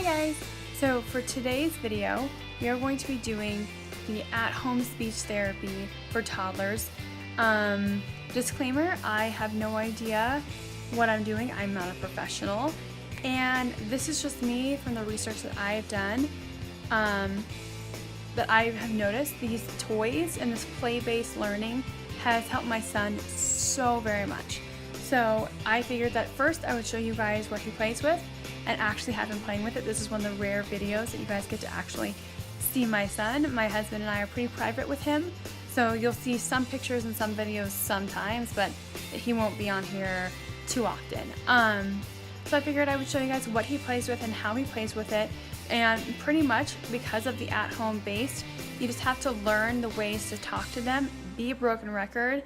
guys! So for today's video, we are going to be doing the at-home speech therapy for toddlers. Disclaimer, I have no idea what I'm doing. I'm not a professional. And this is just me from the research that I have done. That I have noticed these toys and this play-based learning has helped my son so very much. So I figured that first I would show you guys what he plays with and actually have him playing with it. This is one of the rare videos that you guys get to actually see my son. My husband and I are pretty private with him, so you'll see some pictures and some videos sometimes, but he won't be on here too often. So I figured I would show you guys what he plays with and how he plays with it. And pretty much because of the at-home based, you just have to learn the ways to talk to them, be a broken record,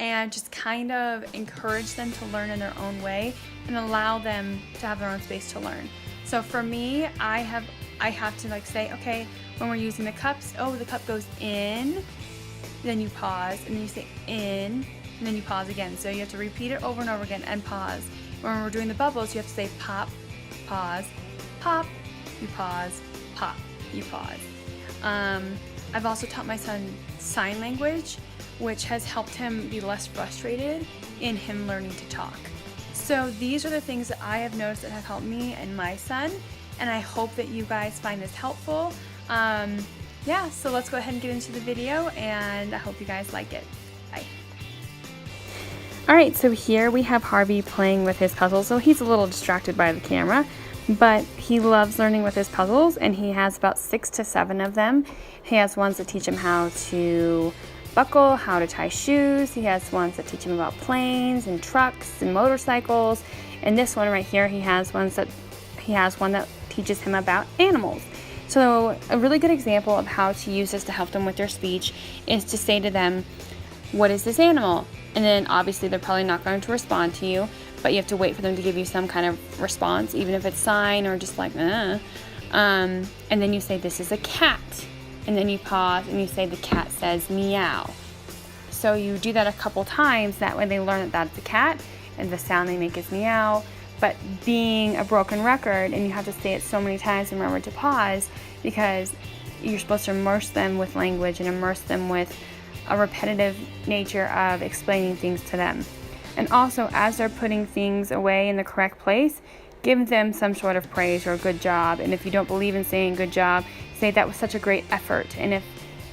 and just kind of encourage them to learn in their own way and allow them to have their own space to learn. So for me, I have to like say, okay, when we're using the cups, oh, the cup goes in, then you pause, and then you say in, and then you pause again. So you have to repeat it over and over again and pause. When we're doing the bubbles, you have to say pop, pause, pop, you pause, pop, you pause. I've also taught my son sign language, which has helped him be less frustrated in him learning to talk. So these are the things that I have noticed that have helped me and my son, and I hope that you guys find this helpful. Yeah, so let's go ahead and get into the video, and I hope you guys like it. Bye. Alright, so here we have Harvey playing with his puzzles. So he's a little distracted by the camera, but he loves learning with his puzzles, and he has about 6 to 7 of them. He has ones that teach him how to buckle, how to tie shoes. He has ones that teach him about planes and trucks and motorcycles. And this one right here, he has one that teaches him about animals. So a really good example of how to use this to help them with their speech is to say to them, what is this animal? And then obviously they're probably not going to respond to you, but you have to wait for them to give you some kind of response, even if it's sign or just like, and then you say, this is a cat. And then you pause and you say, the cat says meow. So you do that a couple times, that way they learn that that's a cat and the sound they make is meow. But being a broken record, and you have to say it so many times and remember to pause, because you're supposed to immerse them with language and immerse them with a repetitive nature of explaining things to them. And also, as they're putting things away in the correct place, give them some sort of praise or a good job. And if you don't believe in saying good job, say that was such a great effort. And if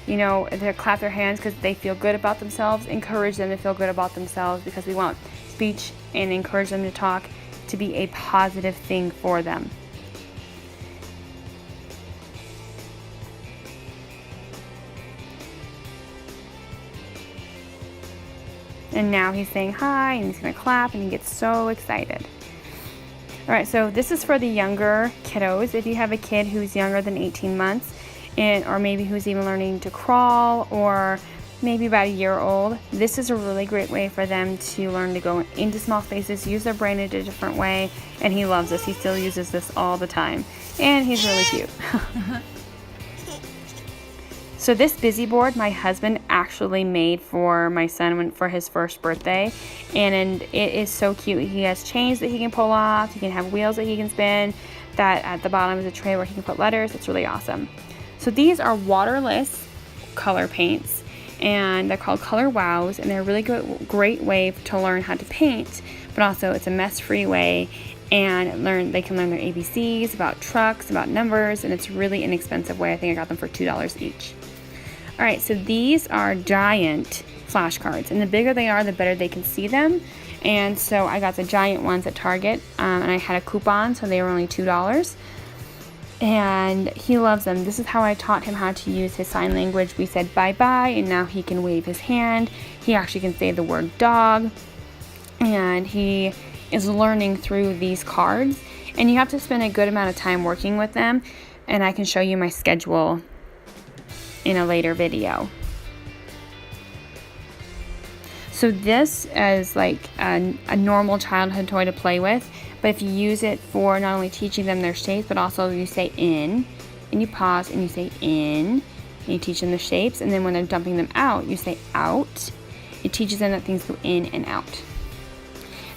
they clap their hands because they feel good about themselves, encourage them to feel good about themselves, because we want speech and encourage them to talk to be a positive thing for them. And now he's saying hi, and he's going to clap, and he gets so excited. Alright, so this is for the younger kiddos. If you have a kid who's younger than 18 months, or maybe who's even learning to crawl, or maybe about a year old, this is a really great way for them to learn to go into small spaces, use their brain in a different way, and he loves this. He still uses this all the time, and he's really cute. So this busy board my husband actually made for my son for his first birthday, and it is so cute. He has chains that he can pull off, he can have wheels that he can spin, that at the bottom is a tray where he can put letters. It's really awesome. So these are waterless color paints, and they're called Color Wows, and they're a really great way to learn how to paint, but also it's a mess-free way, and they can learn their ABCs, about trucks, about numbers, and it's a really inexpensive way. I think I got them for $2 each. Alright, so these are giant flashcards, and the bigger they are, the better they can see them. And so I got the giant ones at Target, and I had a coupon, so they were only $2. And he loves them. This is how I taught him how to use his sign language. We said bye-bye, and now he can wave his hand. He actually can say the word dog, and he is learning through these cards. And you have to spend a good amount of time working with them, and I can show you my schedule in a later video. So this is like a normal childhood toy to play with, but if you use it for not only teaching them their shapes, but also you say in, and you pause, and you say in, and you teach them the shapes, and then when they're dumping them out, you say out. It teaches them that things go in and out.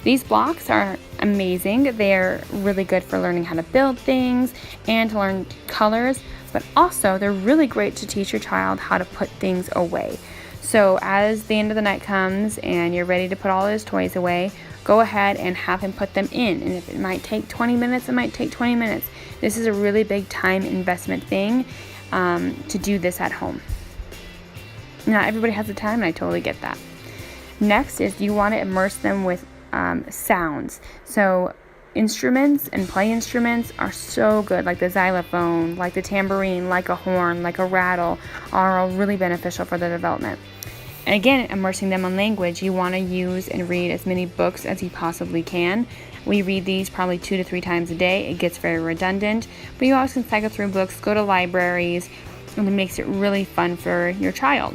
These blocks are amazing. They're really good for learning how to build things and to learn colors, but also they're really great to teach your child how to put things away. So as the end of the night comes and you're ready to put all his toys away, go ahead and have him put them in. And if it might take 20 minutes, it might take 20 minutes. This is a really big time investment thing to do this at home. Not everybody has the time, and I totally get that. Next is you want to immerse them with sounds. So instruments and play instruments are so good, like the xylophone, like the tambourine, like a horn, like a rattle, are all really beneficial for their development. And again, immersing them in language, you want to use and read as many books as you possibly can. We read these probably 2 to 3 times a day. It gets very redundant, but you always can cycle through books, go to libraries, and it makes it really fun for your child.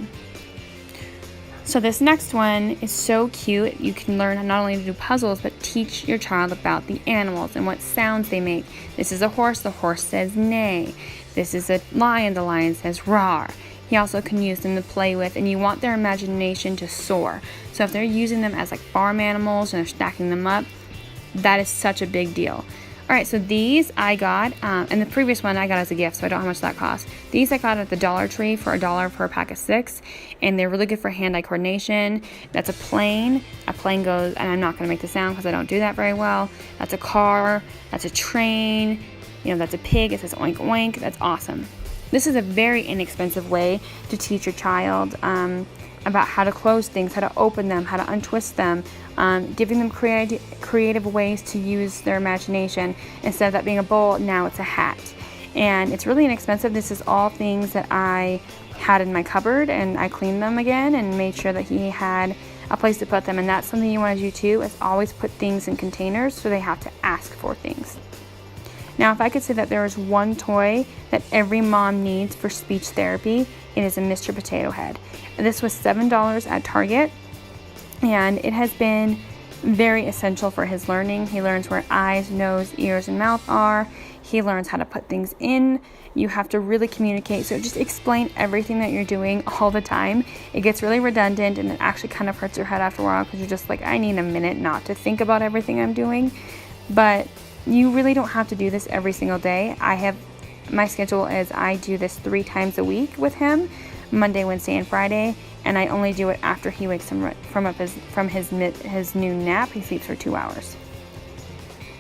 So this next one is so cute. You can learn not only to do puzzles, but teach your child about the animals and what sounds they make. This is a horse, the horse says neigh. This is a lion, the lion says roar. He also can use them to play with, and you want their imagination to soar. So if they're using them as like farm animals and they're stacking them up, that is such a big deal. All right, so these I got, and the previous one I got as a gift, so I don't know how much that cost. These I got at the Dollar Tree for $1 for a pack of 6, and they're really good for hand-eye coordination. That's a plane. A plane goes, and I'm not going to make the sound because I don't do that very well. That's a car. That's a train. That's a pig. It says oink oink. That's awesome. This is a very inexpensive way to teach your child about how to close things, how to open them, how to untwist them, giving them creative ways to use their imagination. Instead of that being a bowl, now it's a hat. And it's really inexpensive. This is all things that I had in my cupboard, and I cleaned them again and made sure that he had a place to put them. And that's something you want to do too, is always put things in containers so they have to ask for things. Now, if I could say that there is one toy that every mom needs for speech therapy, it is a Mr. Potato Head. This was $7 at Target, and it has been very essential for his learning. He learns where eyes, nose, ears, and mouth are. He learns how to put things in. You have to really communicate, so just explain everything that you're doing all the time. It gets really redundant, and it actually kind of hurts your head after a while because you're just like, I need a minute not to think about everything I'm doing. But you really don't have to do this every single day. My schedule is I do this 3 times a week with him, Monday, Wednesday, and Friday, and I only do it after he wakes from his noon nap. He sleeps for 2 hours.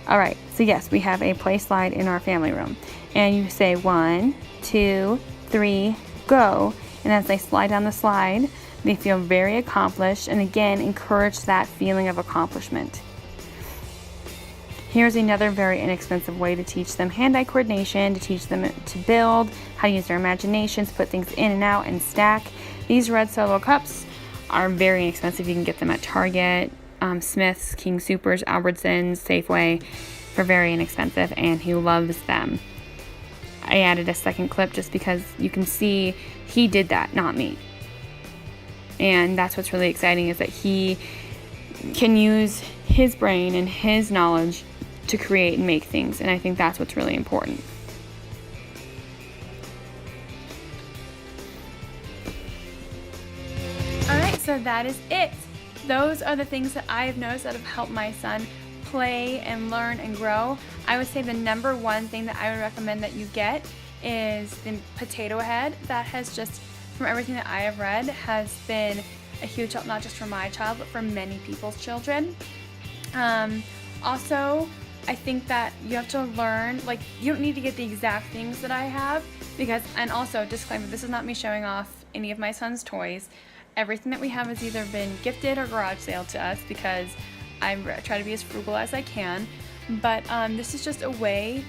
All right, so yes, we have a play slide in our family room, and you say 1, 2, 3, go, and as they slide down the slide, they feel very accomplished, and again, encourage that feeling of accomplishment. Here's another very inexpensive way to teach them hand-eye coordination, to teach them to build, how to use their imaginations, put things in and out, and stack. These red solo cups are very inexpensive. You can get them at Target, Smith's, King Soopers, Albertsons, Safeway for very inexpensive, and he loves them. I added a second clip just because you can see he did that, not me. And that's what's really exciting, is that he can use his brain and his knowledge to create and make things, and I think that's what's really important. Alright, so that is it. Those are the things that I have noticed that have helped my son play and learn and grow. I would say the number one thing that I would recommend that you get is the Potato Head. That has just, from everything that I have read, has been a huge help, not just for my child, but for many people's children. Also, I think that you have to learn, you don't need to get the exact things that I have, and also, disclaimer, this is not me showing off any of my son's toys. Everything that we have has either been gifted or garage sale to us, because I try to be as frugal as I can, but this is just a way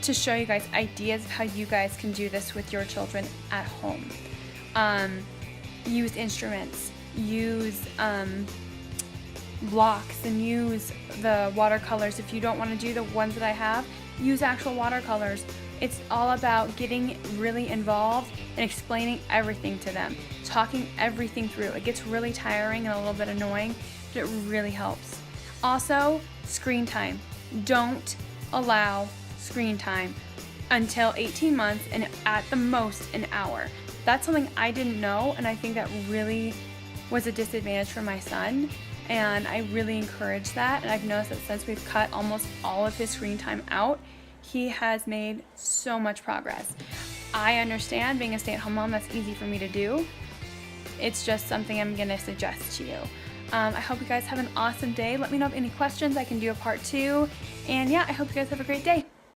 to show you guys ideas of how you guys can do this with your children at home. Use instruments, use blocks, and use the watercolors. If you don't want to do the ones that I have, use actual watercolors. It's all about getting really involved and explaining everything to them, talking everything through. It gets really tiring and a little bit annoying, but it really helps. Also, screen time. Don't allow screen time until 18 months, and at the most an hour. That's something I didn't know, and I think that really was a disadvantage for my son. and I really encourage that. And I've noticed that since we've cut almost all of his screen time out, he has made so much progress. I understand being a stay-at-home mom, that's easy for me to do. It's just something I'm gonna suggest to you. I hope you guys have an awesome day. Let me know of any questions. I can do a part 2. And yeah, I hope you guys have a great day.